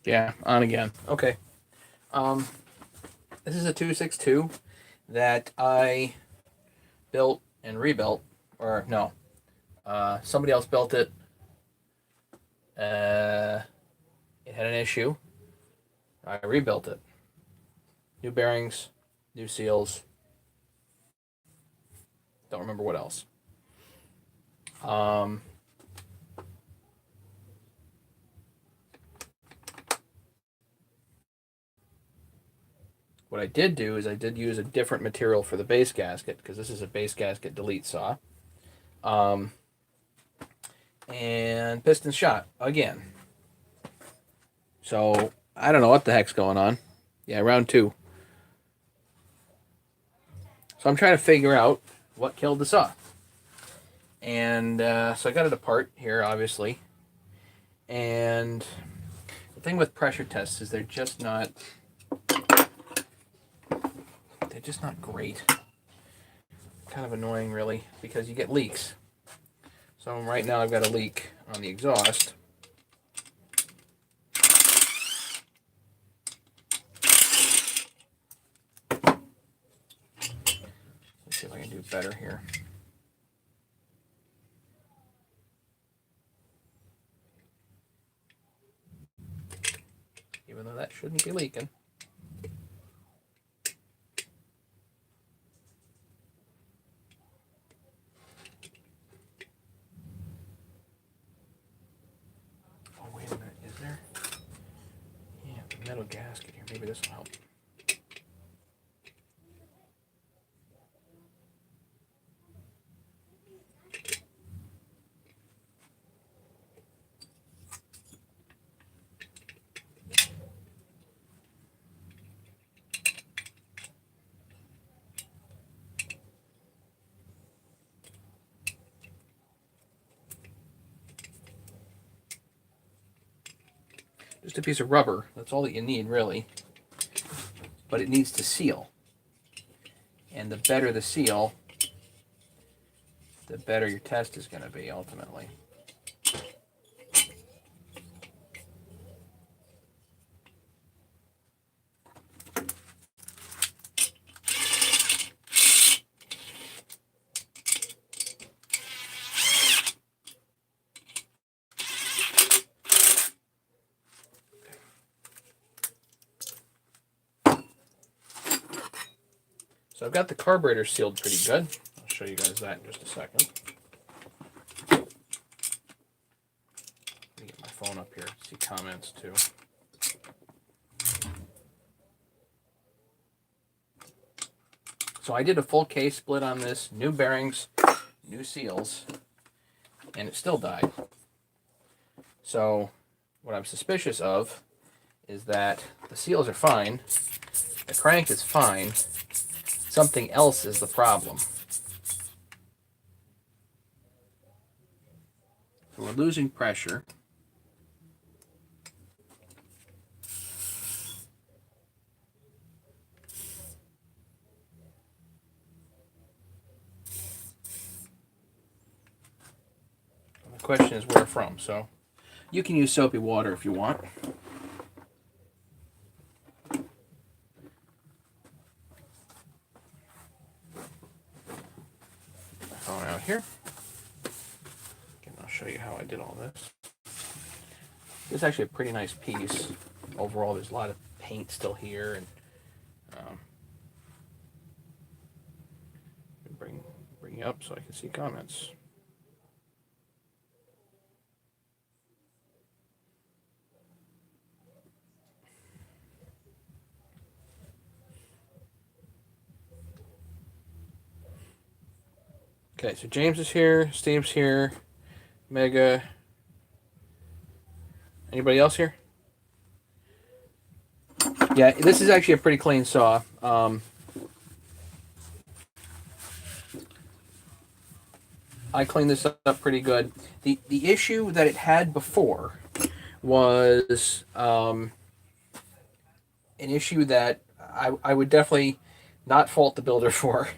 Yeah, on again. Okay. Um, this is a 262 that I built and rebuilt, or no, somebody else built it. It had an issue. I rebuilt it. New bearings, new seals. Don't remember what else. Um, what I did do is I did use a different material for the base gasket because this is a base gasket delete saw. Um, and piston shot again. So I don't know what the heck's going on. Yeah, round two. So I'm trying to figure out what killed the saw. And so I got it apart here, obviously. And the thing with pressure tests is they're just not great. Kind of annoying, really, because you get leaks. So right now I've got a leak on the exhaust. Let's see if I can do better here. Even though that shouldn't be leaking. Oh, wait a minute. Is there? Yeah, the metal gasket here. Maybe this will help. Just a piece of rubber. That's all that you need, really. But it needs to seal. And the better the seal, the better your test is going to be, ultimately. So I've got the carburetor sealed pretty good. I'll show you guys that in just a second. Let me get my phone up here, see comments too. So I did a full case split on this, new bearings, new seals, and it still died. So what I'm suspicious of is that the seals are fine, the crank is fine, something else is the problem. So we're losing pressure. The question is where from. So you can use soapy water if you want. Phone out here. And I'll show you how I did all this. This is actually a pretty nice piece. Overall, there's a lot of paint still here, and bring you up so I can see comments. Okay, so James is here, Steve's here, Mega. Anybody else here? Yeah, this is actually a pretty clean saw. I cleaned this up pretty good. The issue that it had before was an issue that I would definitely not fault the builder for.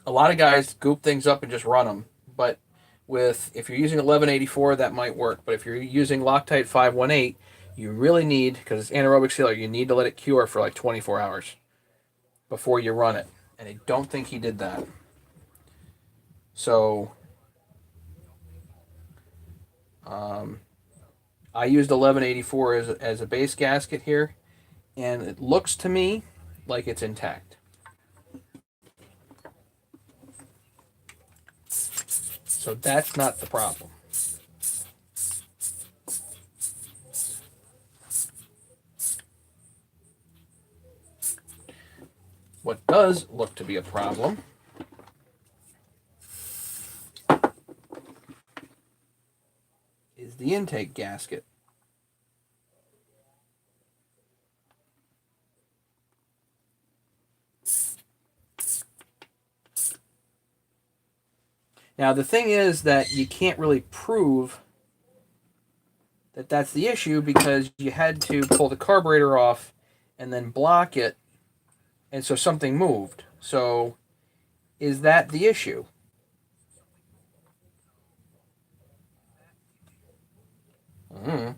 A lot of guys goop things up and just run them, but with, if you're using 1184, that might work. But if you're using Loctite 518, you really need, because it's anaerobic sealer, you need to let it cure for like 24 hours before you run it. And I don't think he did that. So I used 1184 as a base gasket here, and it looks to me like it's intact. So that's not the problem. What does look to be a problem is the intake gasket. Now, the thing is that you can't really prove that that's the issue because you had to pull the carburetor off and then block it, and so something moved. So, is that the issue? Mm-hmm.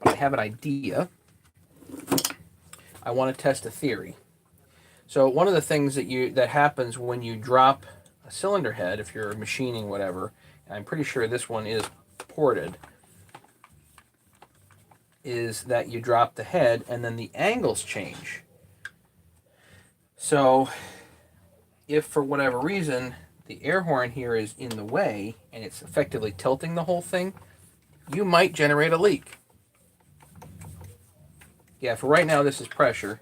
But I have an idea. I want to test a theory. So one of the things that happens when you drop a cylinder head, if you're machining whatever, and I'm pretty sure this one is ported, is that you drop the head and then the angles change. So if for whatever reason the air horn here is in the way and it's effectively tilting the whole thing, you might generate a leak. Yeah, for right now this is pressure.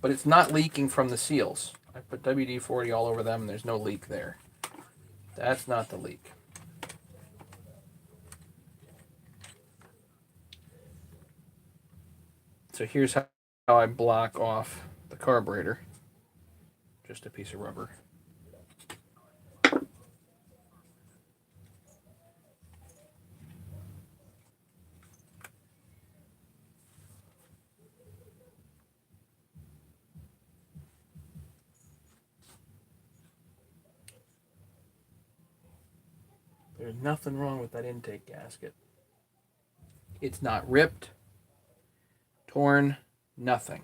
But it's not leaking from the seals. I put WD-40 all over them and there's no leak there. That's not the leak. So here's how I block off the carburetor. Just a piece of rubber. There's nothing wrong with that intake gasket. It's not ripped, torn, nothing.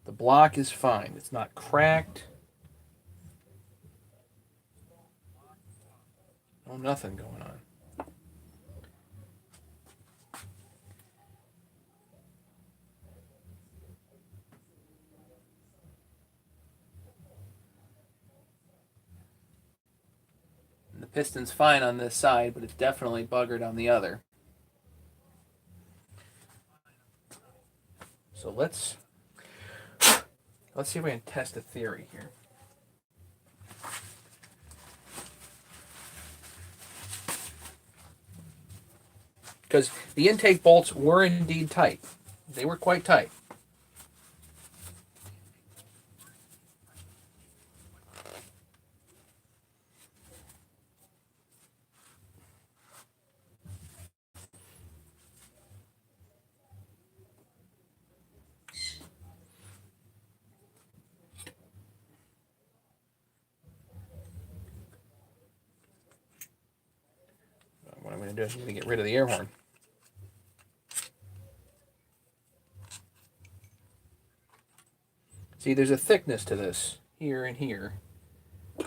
The block is fine. It's not cracked. No, nothing going on. And the piston's fine on this side, but it's definitely buggered on the other. So let's see if we can test a theory here. Because the intake bolts were indeed tight. They were quite tight. What I'm going to do is I'm going to get rid of the air horn. See, there's a thickness to this, here and here. I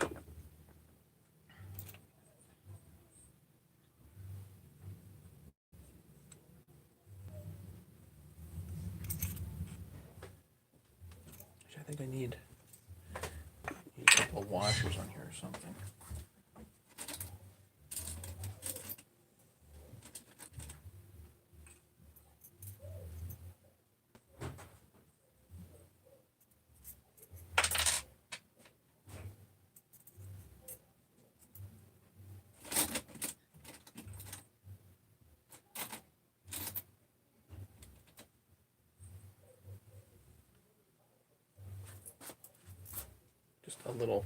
think I need a couple of washers on here or something. Just a little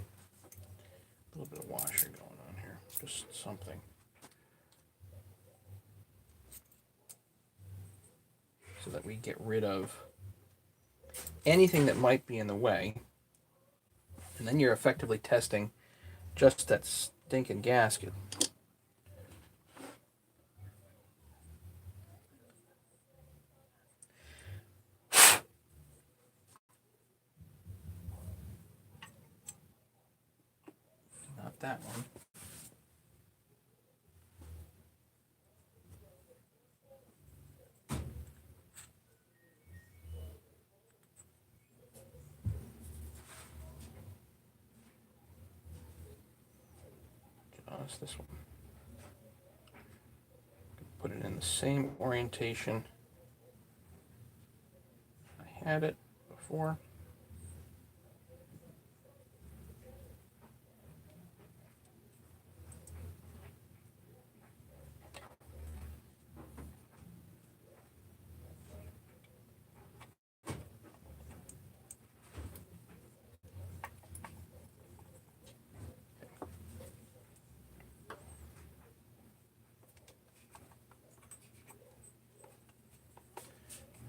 bit of washer going on here. Just something. So that we get rid of anything that might be in the way. And then you're effectively testing just that stinking gasket. Not that one. Just this one. Put it in the same orientation I had it before.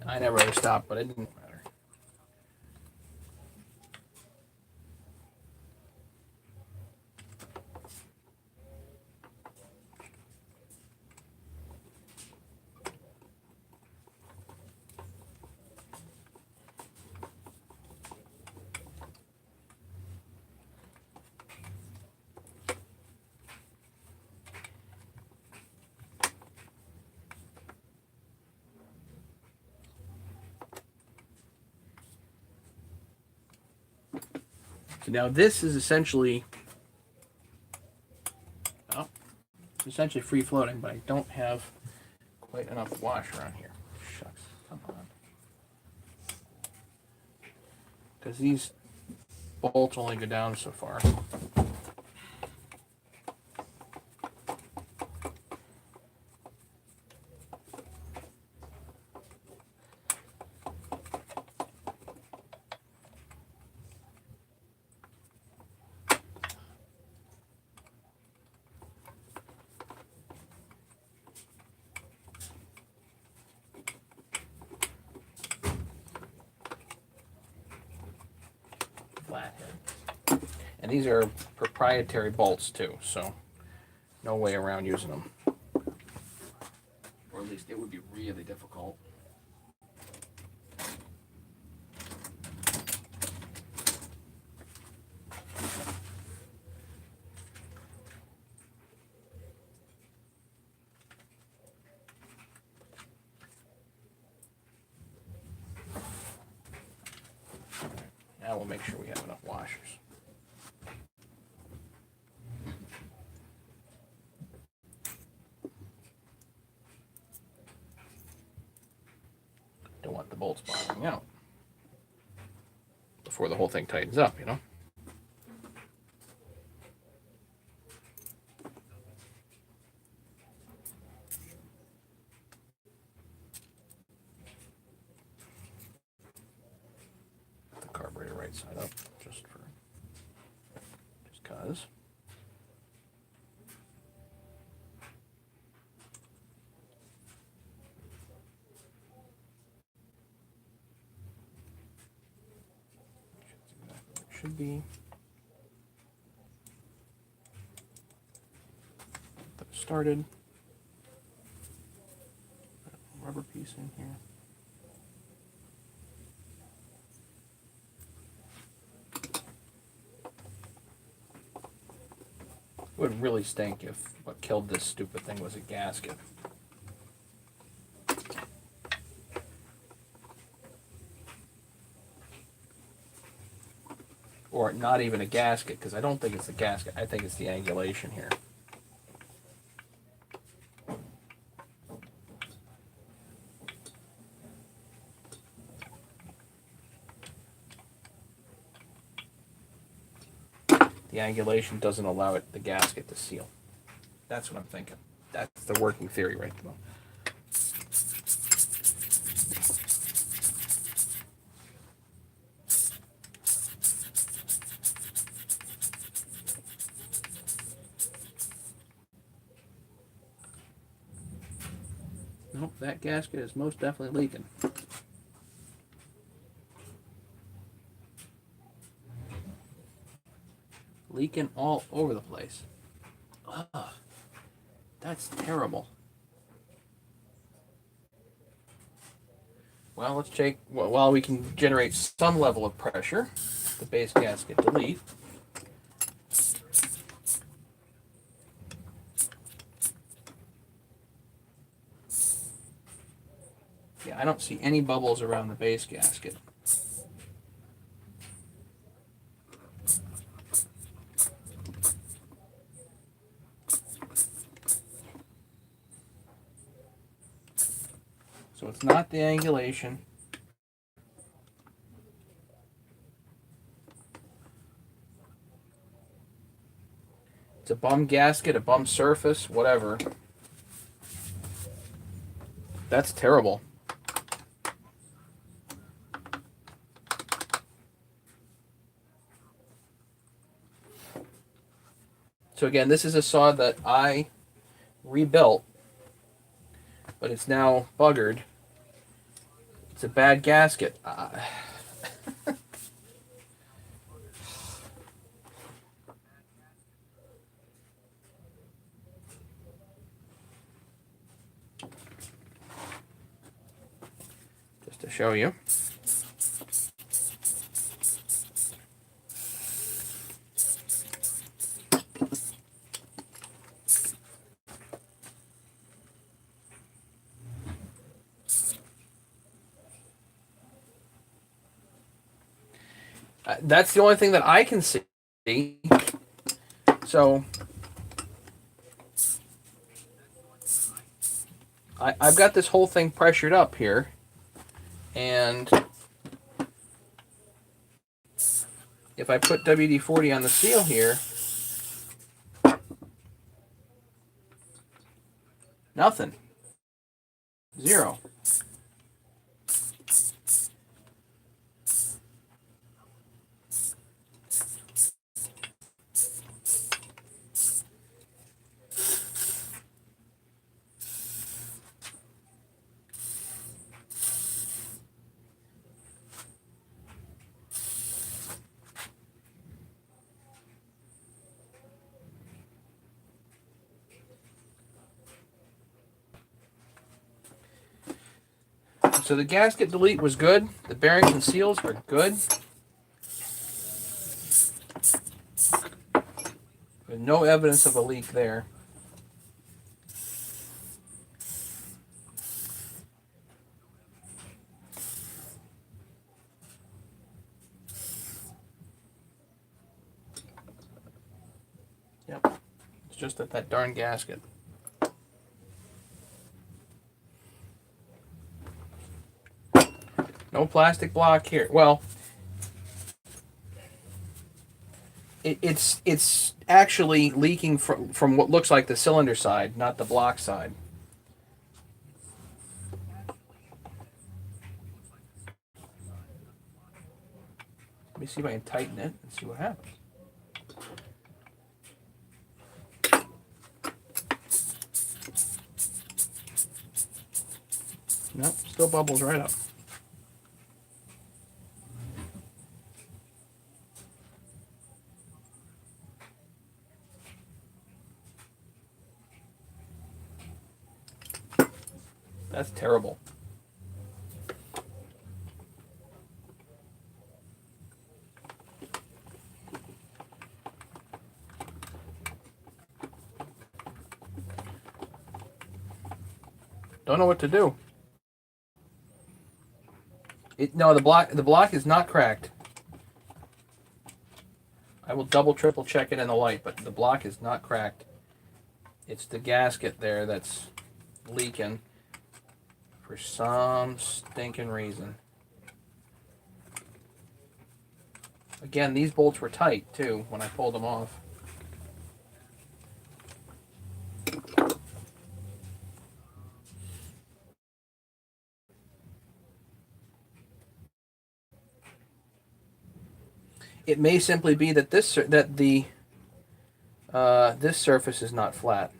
I never ever stopped, but it didn't matter. So now this is essentially, well, it's essentially free floating, but I don't have quite enough washer on here. Shucks, come on. Because these bolts only go down so far. Flathead. And these are proprietary bolts too, so no way around using them. Or at least it would be really difficult. Now we'll make sure we have enough washers. Don't want the bolts bottoming out before the whole thing tightens up, you know? The carburetor right side up, just cause. Should be. Get that started. Put a rubber piece in here. It would really stink if what killed this stupid thing was a gasket. Or not even a gasket, because I don't think it's the gasket. I think it's the angulation here. The angulation doesn't allow the gasket to seal. That's what I'm thinking. That's the working theory right there. Nope, that gasket is most definitely leaking. Leaking all over the place. Ugh, that's terrible. Well, let's check. While we can generate some level of pressure, the base gasket delete. Yeah, I don't see any bubbles around the base gasket. So it's not the angulation. It's a bum gasket, a bum surface, whatever. That's terrible. So again, this is a saw that I rebuilt, but it's now buggered. It's a bad gasket. Just to show you. That's the only thing that I can see. So I've got this whole thing pressured up here, and if I put WD-40 on the seal here, nothing. Zero. So the gasket delete was good. The bearings and seals are good. There's no evidence of a leak there. Yep. It's just that darn gasket. No plastic block here. Well, it's actually leaking from what looks like the cylinder side, not the block side. Let me see if I can tighten it and see what happens. Nope, still bubbles right up. That's terrible. Don't know what to do. No, the block is not cracked. I will double triple check it in the light, but the block is not cracked. It's the gasket there that's leaking for some stinking reason. Again, these bolts were tight too when I pulled them off. It may simply be that this surface is not flat.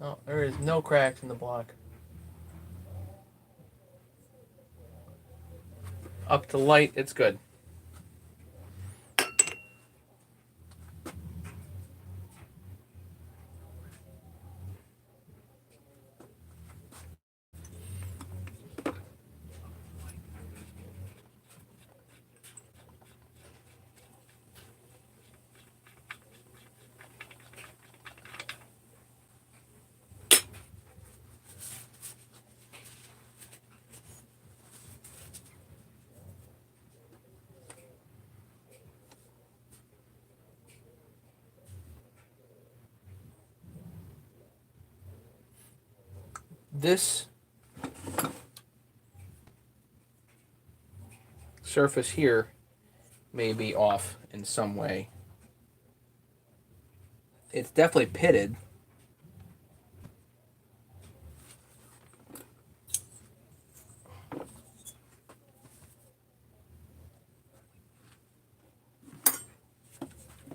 Oh, there is no cracks in the block. Up to light, it's good. This surface here may be off in some way. It's definitely pitted.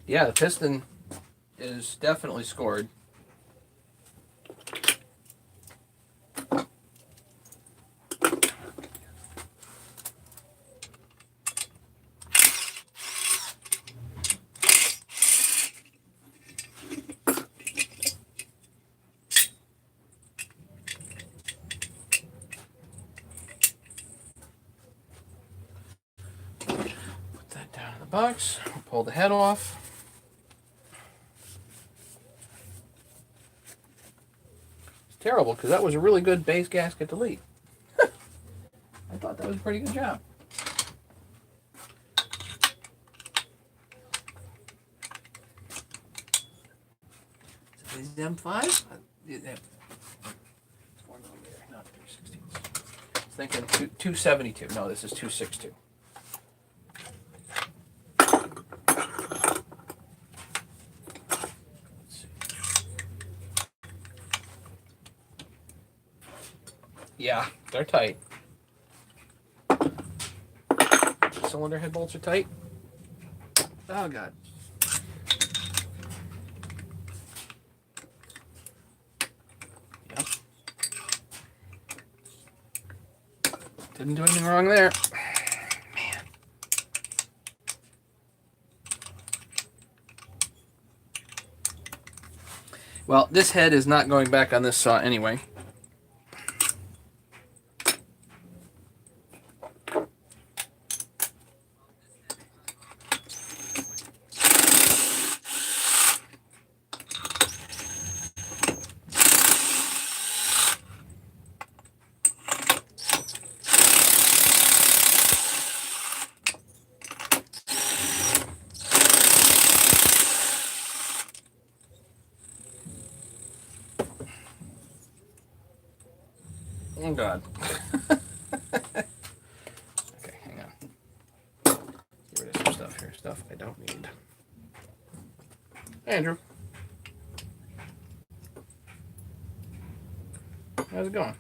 Yeah, the piston is definitely scored. Put that down in the box. Pull the head off. Terrible, because that was a really good base gasket delete. I thought that was a pretty good job. Is it M5? 4 millimeter, not 3/16. I was thinking 272. No, this is 262. Yeah, they're tight. Cylinder head bolts are tight. Oh, God. Yep. Didn't do anything wrong there. Man. Well, this head is not going back on this saw anyway. Oh, God. Okay, hang on. Get rid of some stuff here. Stuff I don't need. Hey, Andrew. How's it going?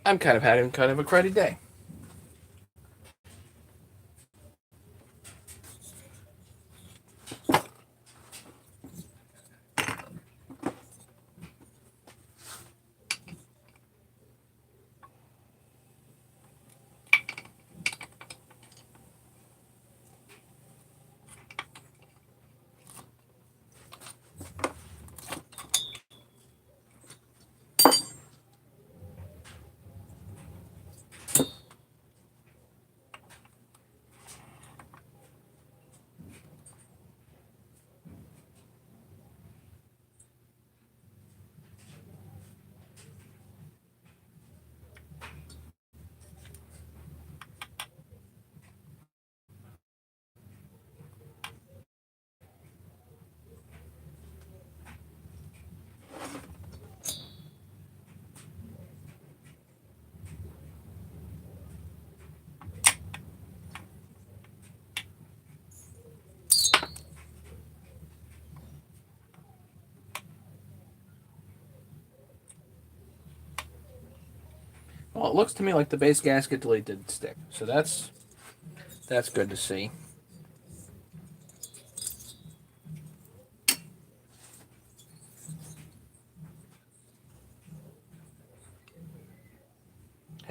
I'm kind of having kind of a cruddy day. Well, it looks to me like the base gasket delete didn't stick, so that's good to see.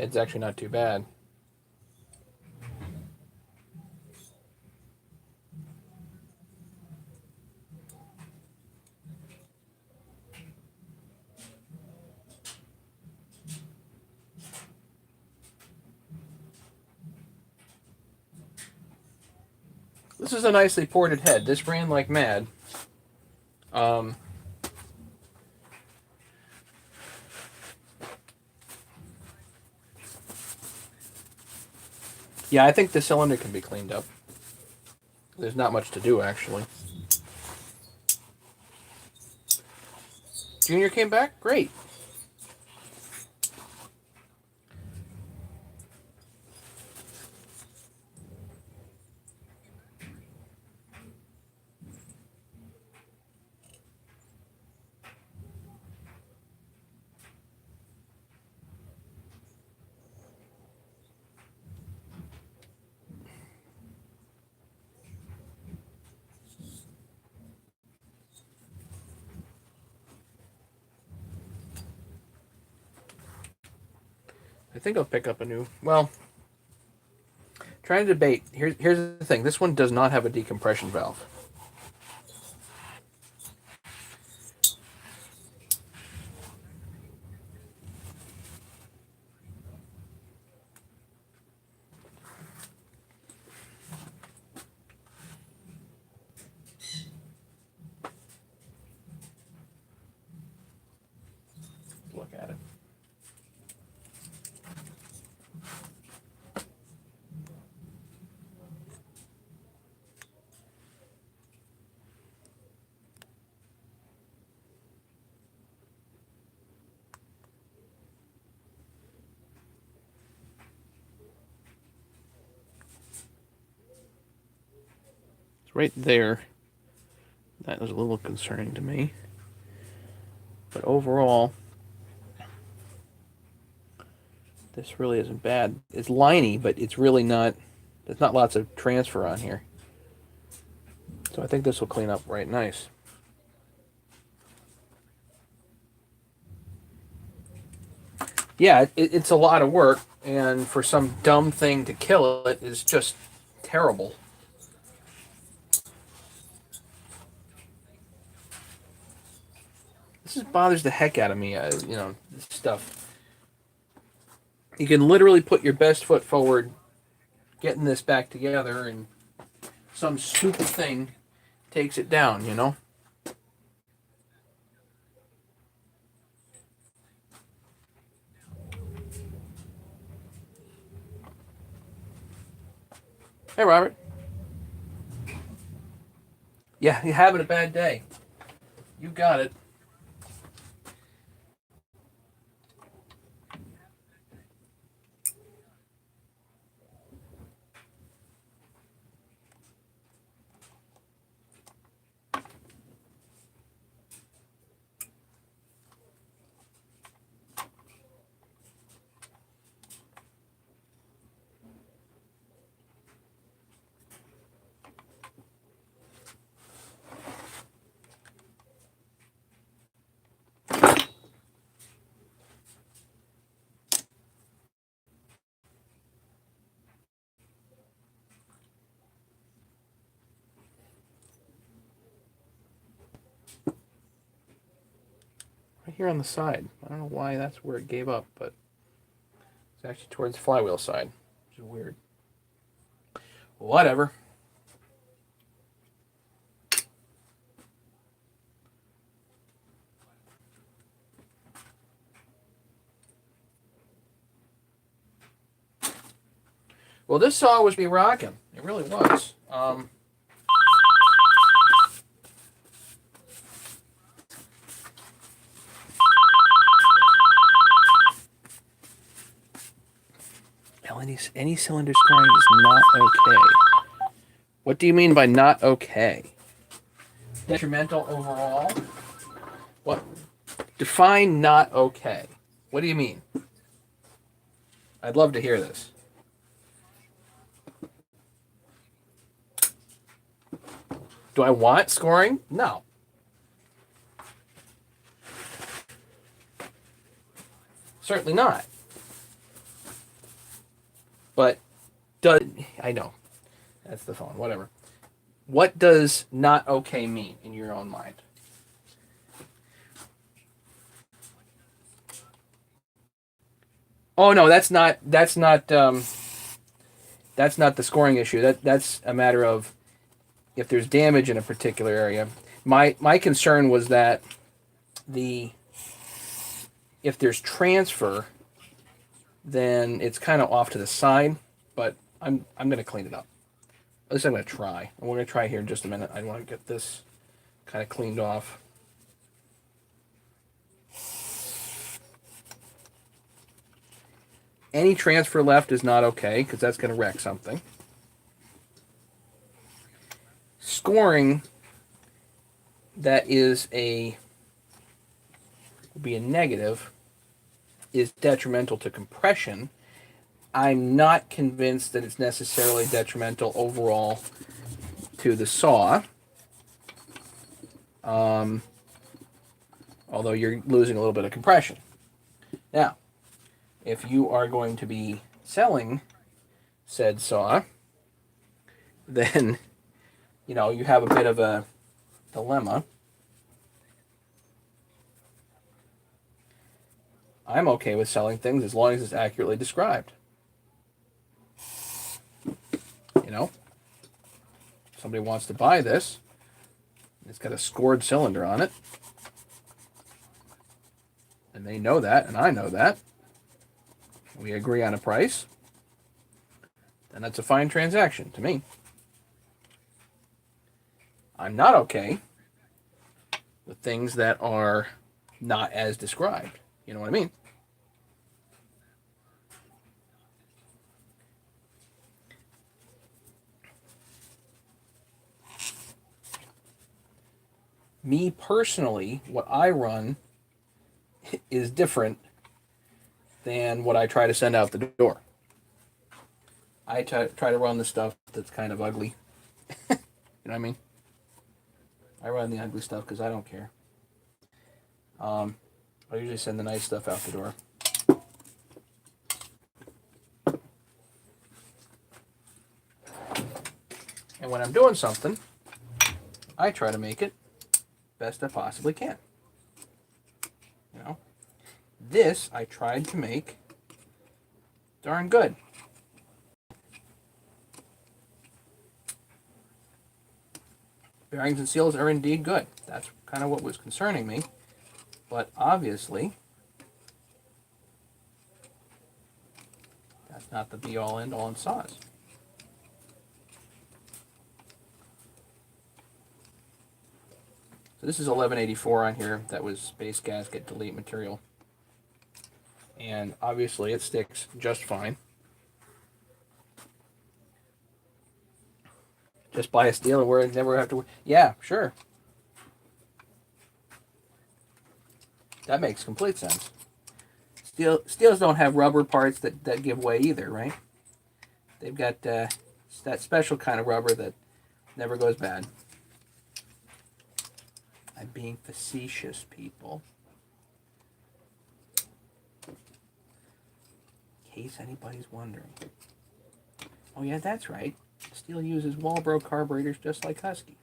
Head's actually not too bad. This is a nicely ported head. This ran like mad. Yeah, I think the cylinder can be cleaned up. There's not much to do, actually. Junior came back? Great. I think I'll pick up a new... Well, trying to debate. Here's the thing. This one does not have a decompression valve. Look at it. It's right there. That was a little concerning to me. But overall, this really isn't bad. It's liney, but it's really not... There's not lots of transfer on here. So I think this will clean up right nice. Yeah, it's a lot of work, and for some dumb thing to kill it is just terrible. This just bothers the heck out of me, you know, this stuff. You can literally put your best foot forward getting this back together, and some stupid thing takes it down, you know? Hey, Robert. Yeah, you're having a bad day. You got it. Right here on the side. I don't know why that's where it gave up, but it's actually towards the flywheel side, which is weird. Whatever. Well, this saw was be rocking. It really was. Any cylinder scoring is not okay. What do you mean by not okay? Detrimental overall? What? Define not okay. What do you mean? I'd love to hear this. Do I want scoring? No. Certainly not. But I know that's the phone. Whatever. What does not okay mean in your own mind? Oh no, that's not the scoring issue. That's a matter of if there's damage in a particular area. My concern was that the if there's transfer, then it's kind of off to the side. But I'm going to clean it up. At least I'm going to try. And we're going to try here in just a minute. I want to get this kind of cleaned off. Any transfer left is not okay because that's going to wreck something. Scoring that is will be a negative is detrimental to compression. I'm not convinced that it's necessarily detrimental overall to the saw. Although you're losing a little bit of compression. Now, if you are going to be selling said saw, then you have a bit of a dilemma. I'm okay with selling things as long as it's accurately described. Somebody wants to buy this. It's got a scored cylinder on it. And they know that, and I know that. We agree on a price. Then that's a fine transaction to me. I'm not okay with things that are not as described. You know what I mean? Me personally, what I run is different than what I try to send out the door. I try to run the stuff that's kind of ugly. You know what I mean? I run the ugly stuff because I don't care. I usually send the nice stuff out the door. And when I'm doing something, I try to make it best I possibly can. This I tried to make darn good. Bearings and seals are indeed good. That's kind of what was concerning me. But obviously, that's not the be-all, end-all in saws. So this is 1184 on here. That was base gasket delete material. And obviously it sticks just fine. Just buy a steel and we're never have to. Yeah, sure. That makes complete sense. Steels don't have rubber parts that give way either, right? They've got that special kind of rubber that never goes bad. I'm being facetious, people. In case anybody's wondering. Oh yeah, that's right. Steel uses Walbro carburetors just like Husky.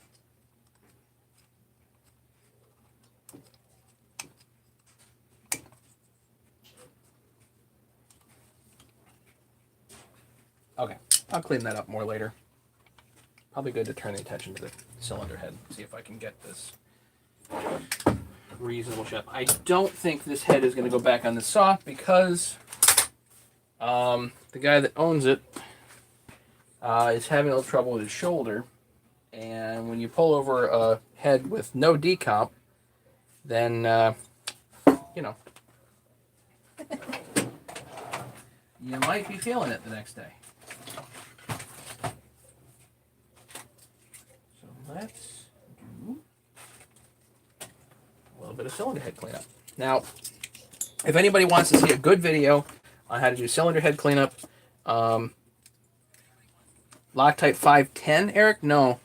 Okay, I'll clean that up more later. Probably good to turn the attention to the cylinder head. See if I can get this reasonable shape. I don't think this head is going to go back on the saw because the guy that owns it is having a little trouble with his shoulder. And when you pull over a head with no decomp, then, you might be feeling it the next day. So let's do a little bit of cylinder head cleanup. Now, if anybody wants to see a good video on how to do cylinder head cleanup, Loctite 510, Eric? No.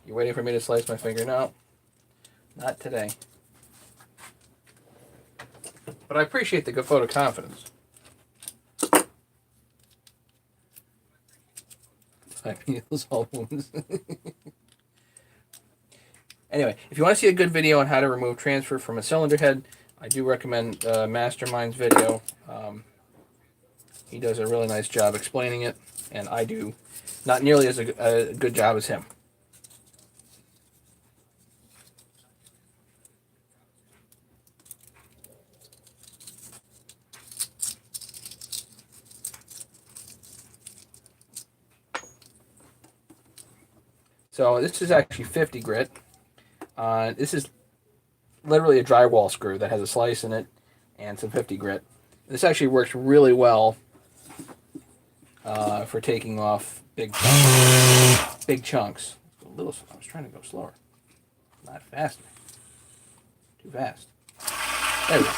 You waiting for me to slice my finger? No. Not today. But I appreciate the good vote of confidence. Heals all wounds. Anyway, if you want to see a good video on how to remove transfer from a cylinder head, I do recommend Mastermind's video. He does a really nice job explaining it, and I do not nearly as a good job as him. So this is actually 50 grit. This is literally a drywall screw that has a slice in it and some 50 grit. This actually works really well for taking off big chunks. A little. I was trying to go slower, not faster. Too fast. There we go.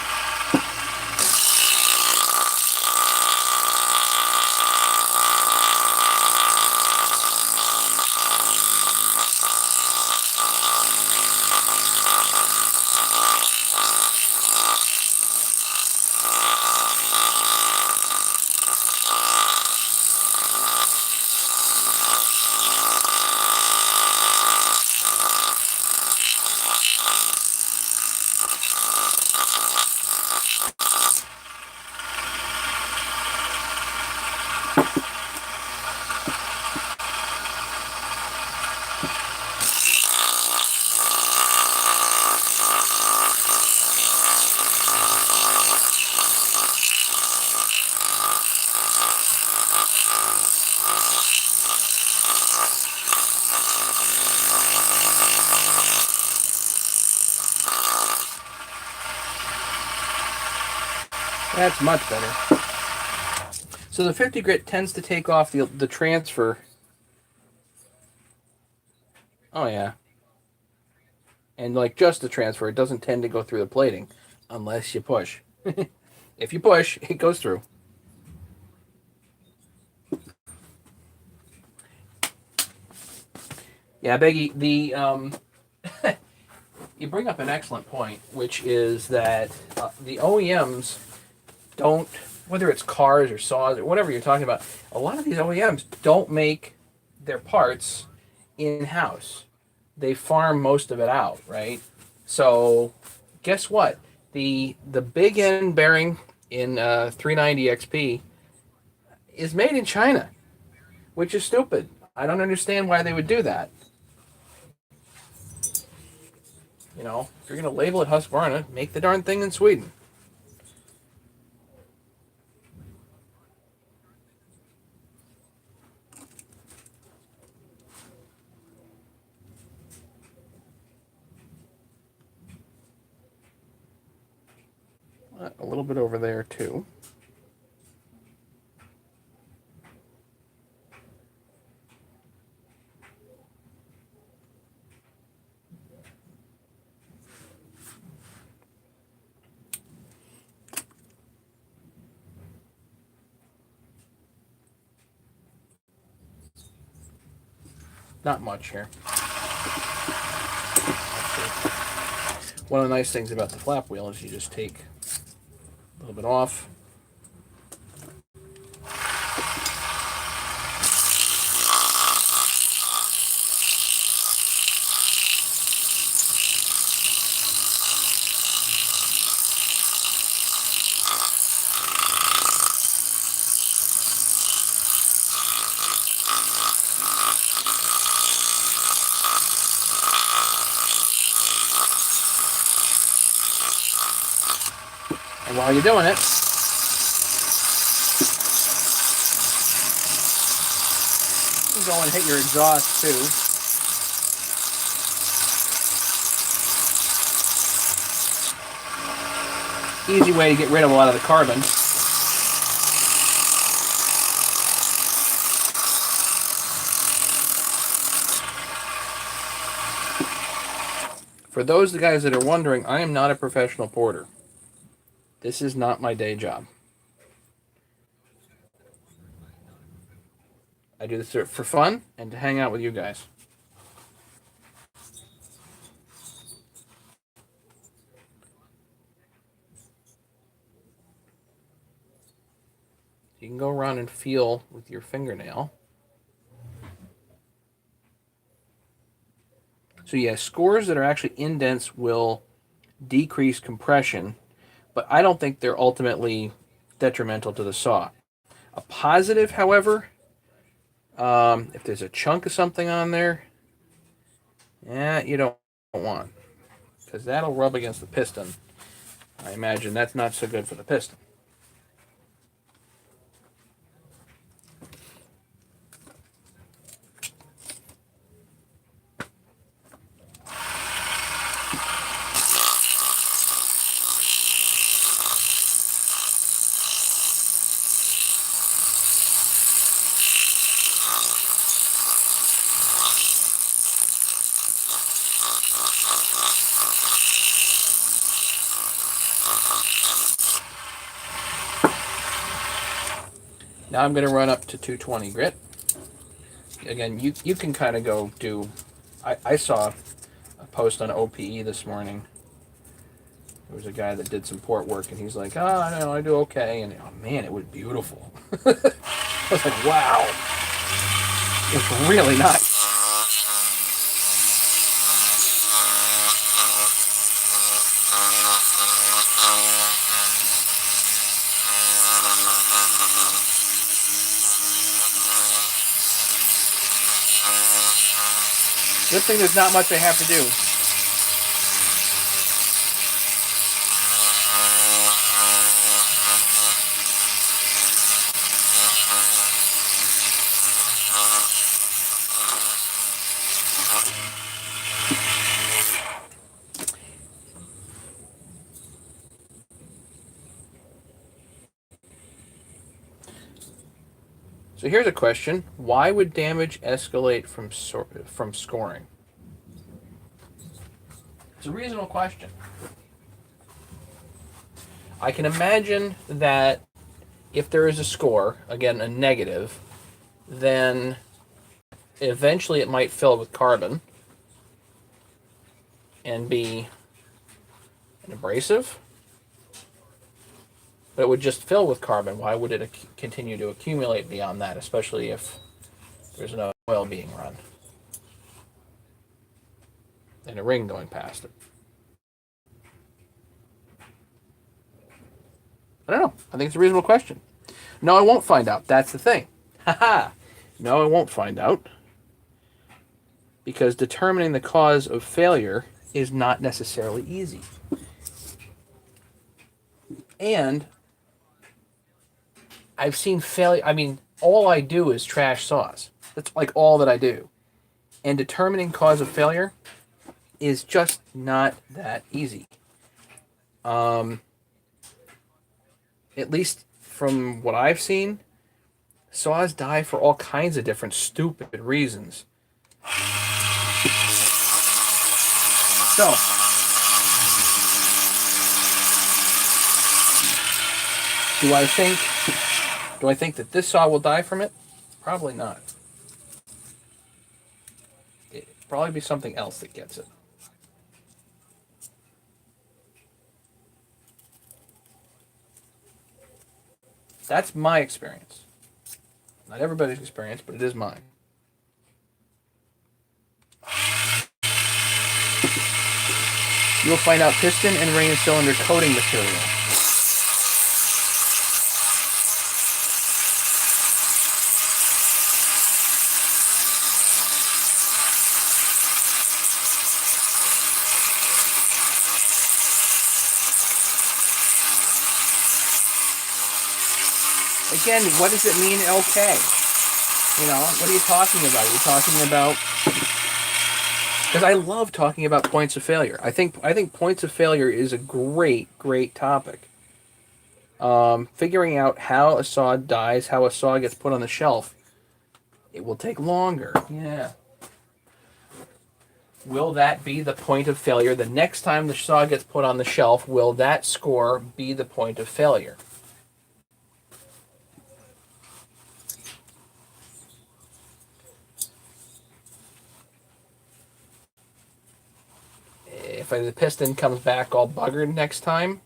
That's much better. So the 50 grit tends to take off the transfer. Oh yeah. And like just the transfer, it doesn't tend to go through the plating unless you push. If you push, it goes through. Yeah, Beggy, you bring up an excellent point, which is that the OEMs don't, whether it's cars or saws or whatever you're talking about, a lot of these OEMs don't make their parts in-house. They farm most of it out, right? So guess what? The big end bearing in 390 XP is made in China, which is stupid. I don't understand why they would do that. You know, if you're going to label it Husqvarna, make the darn thing in Sweden. A little bit over there, too. Not much here. One of the nice things about the flap wheel is you just take a little bit off. And while you're doing it, you can go and hit your exhaust too. Easy way to get rid of a lot of the carbon. For those of the guys that are wondering, I am not a professional porter. This is not my day job. I do this for fun and to hang out with you guys. You can go around and feel with your fingernail. So yeah, scores that are actually indents will decrease compression, but I don't think they're ultimately detrimental to the saw. A positive, however, if there's a chunk of something on there, you don't want, because that'll rub against the piston. I imagine that's not so good for the piston. Now I'm going to run up to 220 grit. Again, you can kind of go do... I saw a post on OPE this morning. There was a guy that did some port work, and he's like, oh, no, I do okay. And, oh, man, it was beautiful. I was like, wow. It's really nice. Good thing there's not much I have to do. So here's a question. Why would damage escalate from scoring? It's a reasonable question. I can imagine that if there is a score, again, a negative, then eventually it might fill with carbon and be an abrasive. But it would just fill with carbon. Why would it continue to accumulate beyond that, especially if there's no oil being run and a ring going past it? I don't know. I think it's a reasonable question. No, I won't find out. That's the thing. Haha. No, I won't find out. Because determining the cause of failure is not necessarily easy. And I've seen failure. I mean, all I do is trash saws. That's like all that I do. And determining cause of failure is just not that easy. At least from what I've seen, saws die for all kinds of different stupid reasons. So, do I think that this saw will die from it? Probably not. It'll probably be something else that gets it. That's my experience. Not everybody's experience, but it is mine. You'll find out piston and ring and cylinder coating material. Again, what does it mean, okay? You know, what are you talking about? Are you talking about... Because I love talking about points of failure. I think points of failure is a great topic. Figuring out how a saw dies, how a saw gets put on the shelf, it will take longer. Yeah. Will that be the point of failure? The next time the saw gets put on the shelf, will that score be the point of failure? If the piston comes back all buggered next time,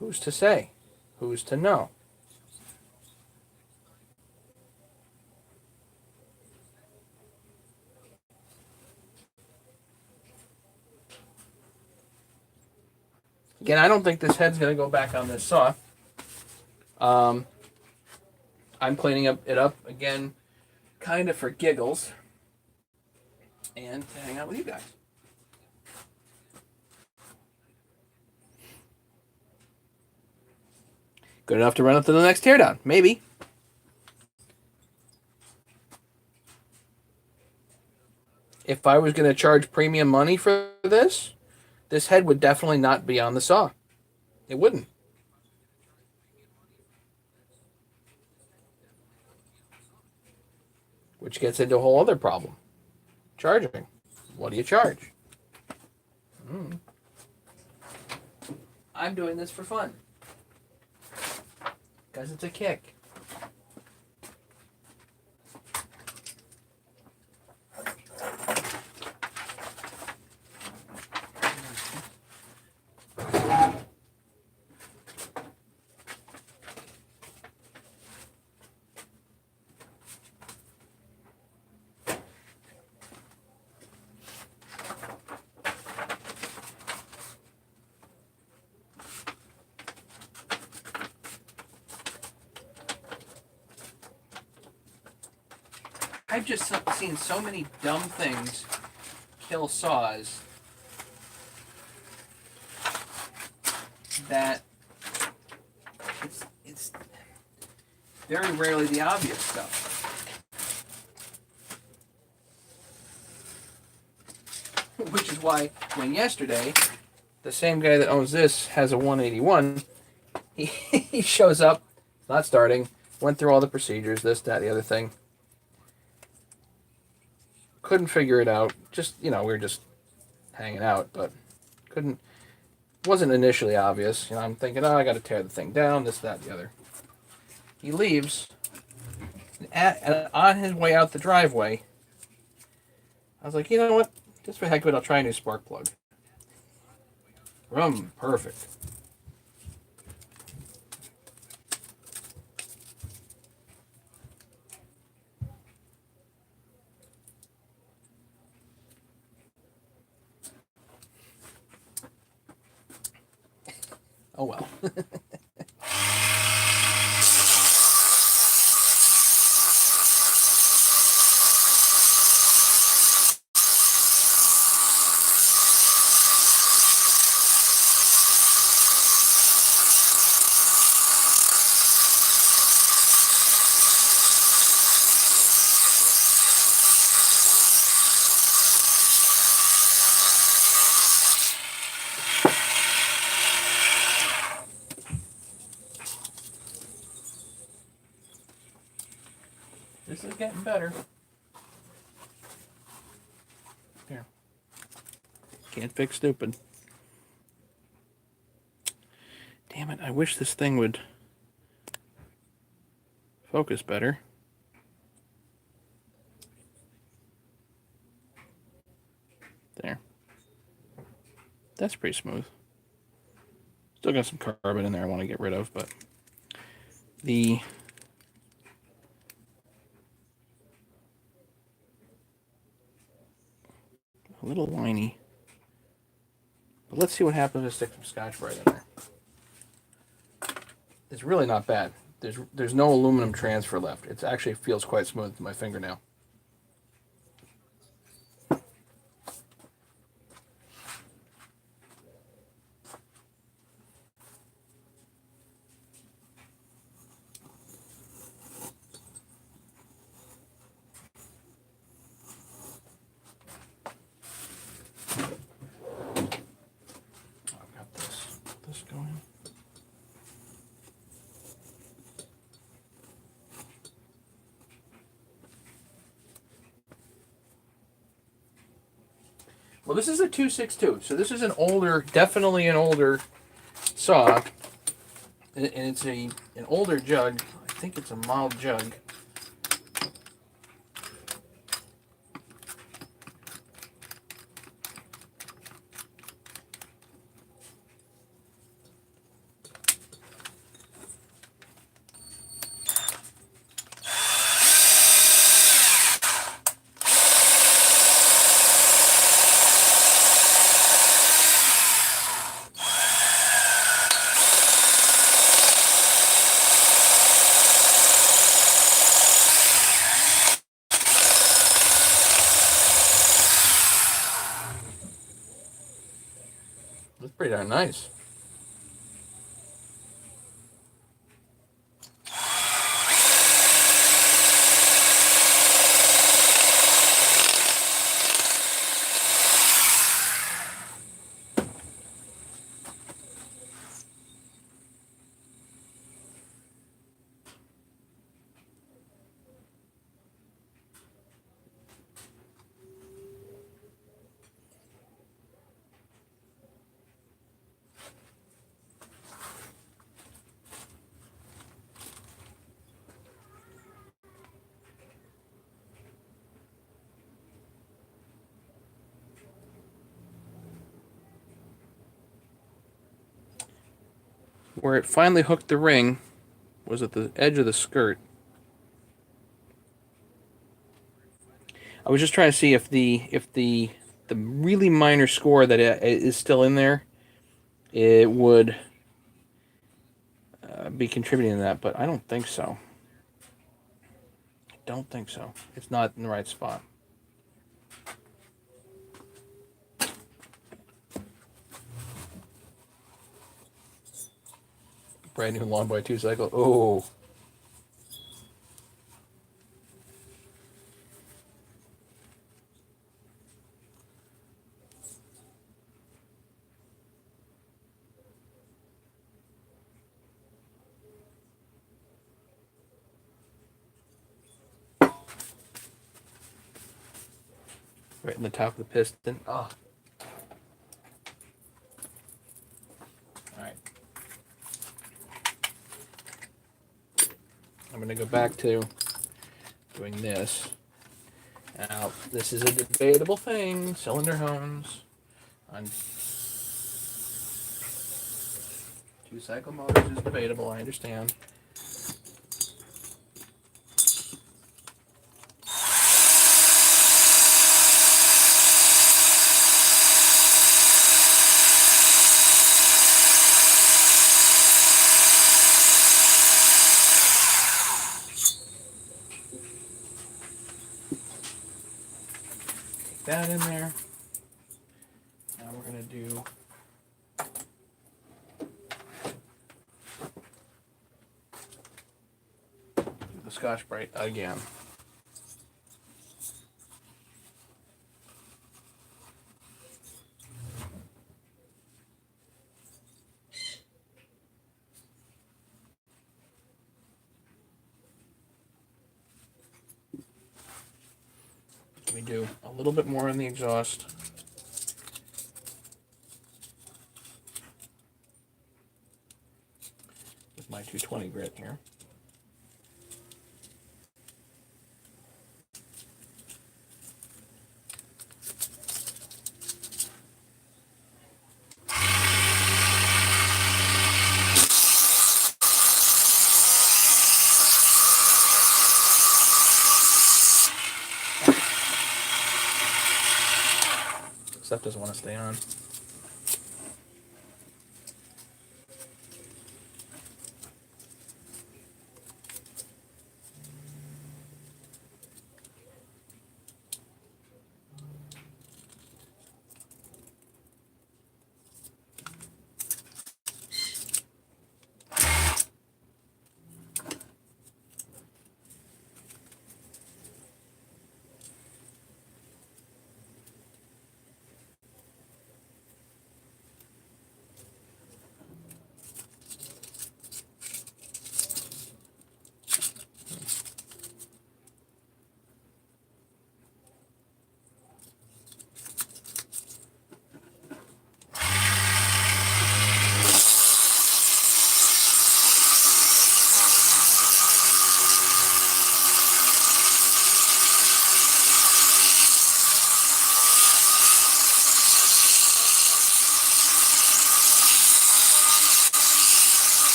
who's to say? Who's to know? Again, I don't think this head's going to go back on this saw. I'm cleaning it up again, kind of for giggles, and to hang out with you guys. Good enough to run up to the next teardown, maybe. If I was going to charge premium money for this head would definitely not be on the saw. It wouldn't. Which gets into a whole other problem. Charging. What do you charge? I'm doing this for fun. Because it's a kick. I've just seen so many dumb things kill saws that it's very rarely the obvious stuff. Which is why when yesterday the same guy that owns this has a 181, he shows up, not starting, went through all the procedures, this, that, the other thing. Couldn't figure it out. Just, we were just hanging out, but wasn't initially obvious. I'm thinking, I got to tear the thing down, this, that, the other. He leaves, and on his way out the driveway, I was like, you know what? Just for heck of it, I'll try a new spark plug. Perfect. Oh well. This is getting better. Here. Can't fix stupid. Damn it, I wish this thing would focus better. There. That's pretty smooth. Still got some carbon in there I want to get rid of, but a little whiny. But let's see what happens if I stick some Scotch-Brite in there. It's really not bad. There's no aluminum transfer left. It actually feels quite smooth to my fingernail. Well, this is a 262, so this is an older, definitely an older saw, and it's an older jug. I think it's a mild jug. Pretty darn nice. Where it finally hooked the ring was at the edge of the skirt. I was just trying to see if the really minor score that is still in there, it would be contributing to that, but I don't think so. I don't think so. It's not in the right spot. Brand new Longboy 2 cycle. Oh. Right in the top of the piston. Oh. Alright. I'm going to go back to doing this. Now, this is a debatable thing. Cylinder hones on 2-cycle motors is debatable, I understand. That in there. Now we're going to do the Scotch-Brite again. Let me do a little bit more on the exhaust. With my 220 grit here. Stuff doesn't want to stay on.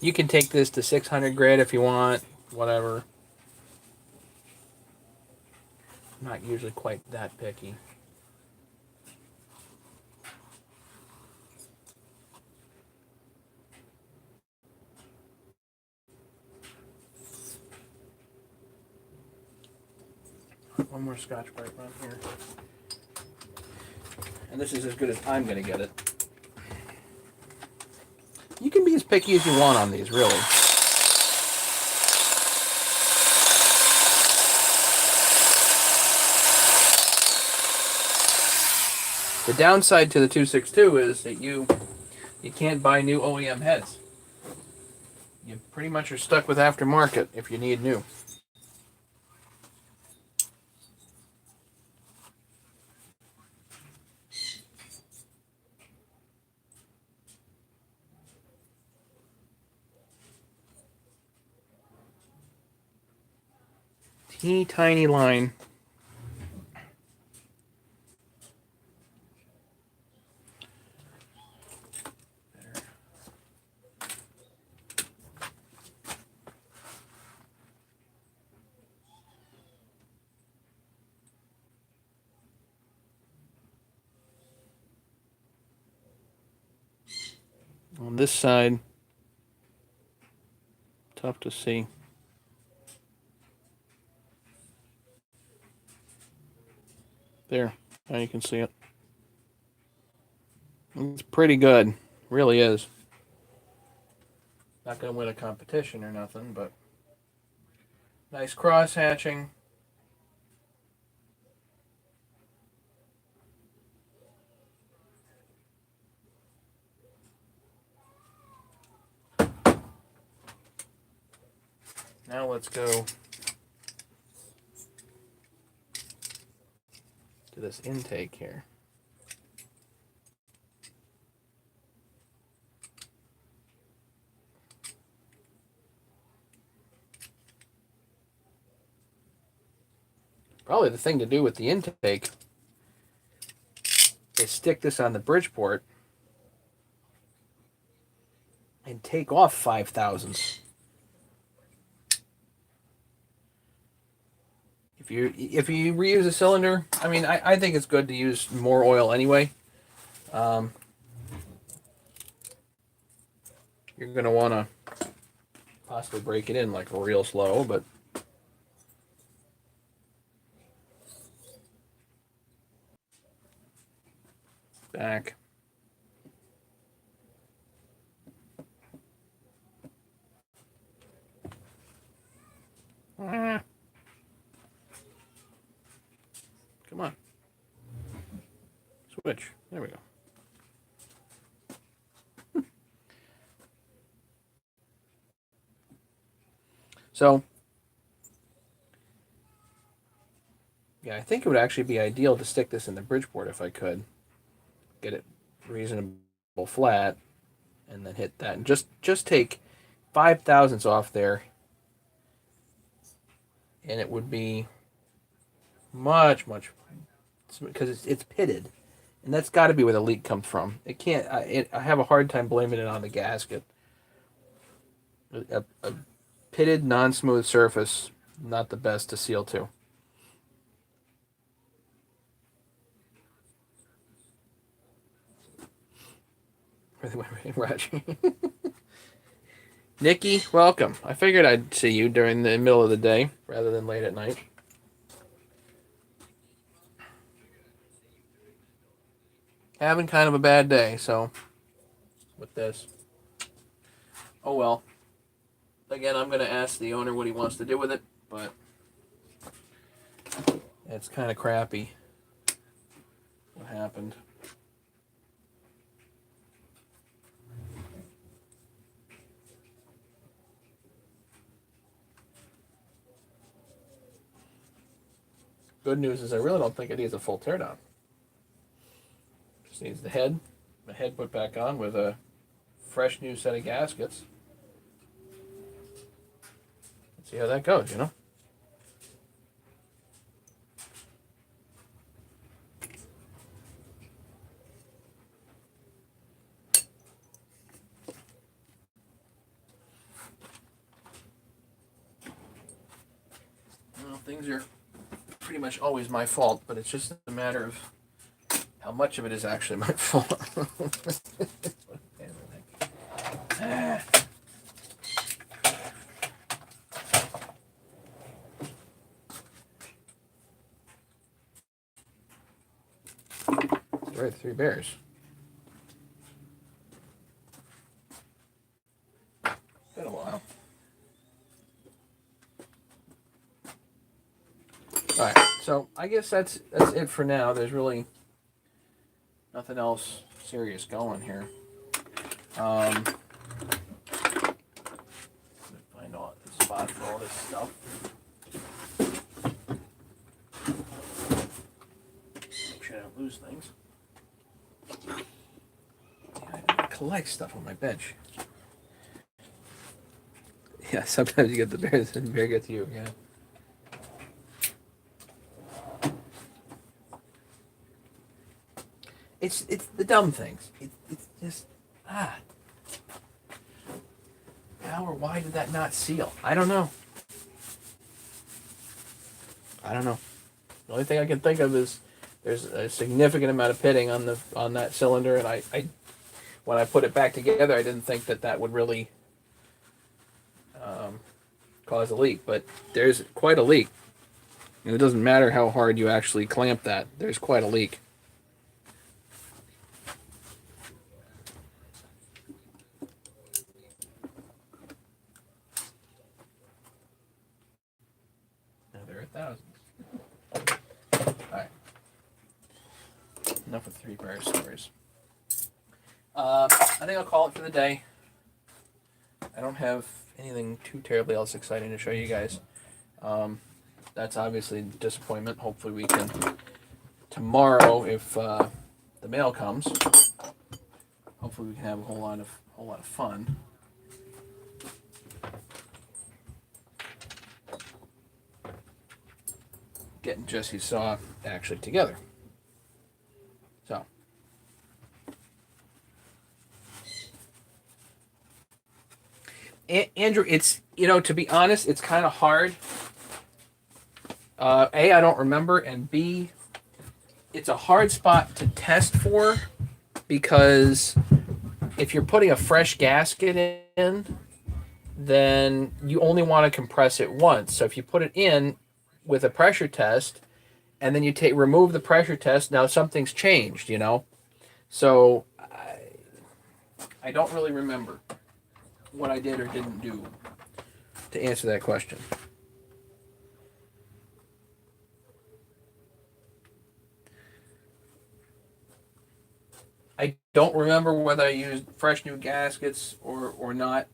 You can take this to 600 grit if you want, whatever. I'm not usually quite that picky. One more Scotch-Brite run here. And this is as good as I'm going to get it. You can be as picky as you want on these, really. The downside to the 262 is that you can't buy new OEM heads. You pretty much are stuck with aftermarket if you need new. Teeny tiny line. On this side, tough to see. There, now you can see it. It's pretty good, really is. Not going to win a competition or nothing, but nice cross hatching. Now let's go to this intake here. Probably the thing to do with the intake is stick this on the Bridgeport and take off 5 thousandths. If you reuse a cylinder, I mean, I think it's good to use more oil anyway. You're going to want to possibly break it in like real slow, but back. Come on. Switch. There we go. So, yeah, I think it would actually be ideal to stick this in the Bridgeport if I could. Get it reasonable flat, and then hit that. And just take 5 thousandths off there, and it would be much, because it's pitted. And that's got to be where the leak comes from. It can't. I have a hard time blaming it on the gasket. A pitted, non-smooth surface, not the best to seal to. Roger. Nikki, welcome. I figured I'd see you during the middle of the day rather than late at night. Having kind of a bad day, so with this. Oh well. Again, I'm going to ask the owner what he wants to do with it, but it's kind of crappy what happened. Good news is I really don't think it needs a full teardown. Just needs the head put back on with a fresh new set of gaskets. Let's see how that goes, you know? Well, things are pretty much always my fault, but it's just a matter of how much of it is actually my fault. Where are the 3 bears? Been a while. All right, so I guess that's it for now. There's really nothing else serious going here. Find all the spot for all this stuff. Make sure I don't lose things. Yeah, I collect stuff on my bench. Yeah, sometimes you get the bears and the bear gets you. Yeah. It's the dumb things. It's just how or why did that not seal? I don't know. The only thing I can think of is there's a significant amount of pitting on that cylinder, and I when I put it back together, I didn't think that would really cause a leak, but there's quite a leak. And it doesn't matter how hard you actually clamp that. There's quite a leak. Thousands. Alright. Enough with 3 bear stories. I think I'll call it for the day. I don't have anything too terribly else exciting to show you guys. That's obviously a disappointment. Hopefully we can tomorrow, if the mail comes, hopefully we can have a whole lot of fun. Getting Jesse's saw actually together. So Andrew, it's, to be honest, it's kind of hard. A, I don't remember, and B, it's a hard spot to test for, because if you're putting a fresh gasket in, then you only want to compress it once. So if you put it in with a pressure test, and then you remove the pressure test, now something's changed, So I don't really remember what I did or didn't do to answer that question. I don't remember whether I used fresh new gaskets or not.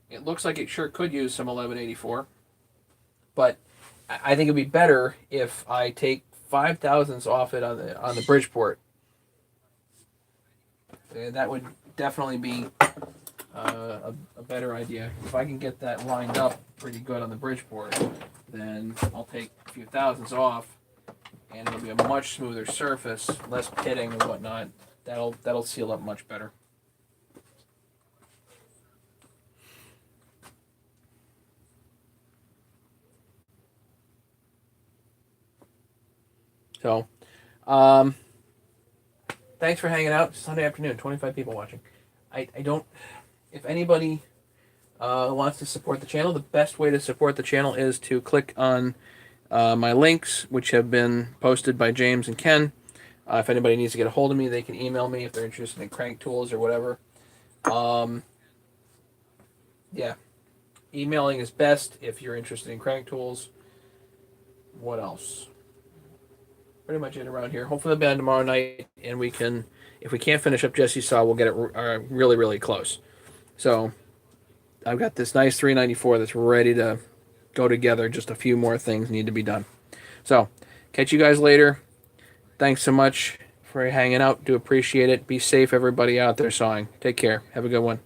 It looks like it sure could use some 1184, but I think it'd be better if I take 5/1000ths off it on the Bridgeport. That would definitely be a better idea. If I can get that lined up pretty good on the Bridgeport, then I'll take a few thousandths off, and it'll be a much smoother surface, less pitting and whatnot. That'll seal up much better. So, thanks for hanging out. Sunday afternoon, 25 people watching. I don't, if anybody wants to support the channel, the best way to support the channel is to click on my links, which have been posted by James and Ken. If anybody needs to get a hold of me, they can email me if they're interested in crank tools or whatever. Yeah, emailing is best if you're interested in crank tools. What else? Pretty much it around here. Hopefully they'll be on tomorrow night, and we can, if we can't finish up Jesse's saw, we'll get it really, really close. So I've got this nice 394 that's ready to go together. Just a few more things need to be done. So catch you guys later. Thanks so much for hanging out. Do appreciate it. Be safe, everybody out there sawing. Take care. Have a good one.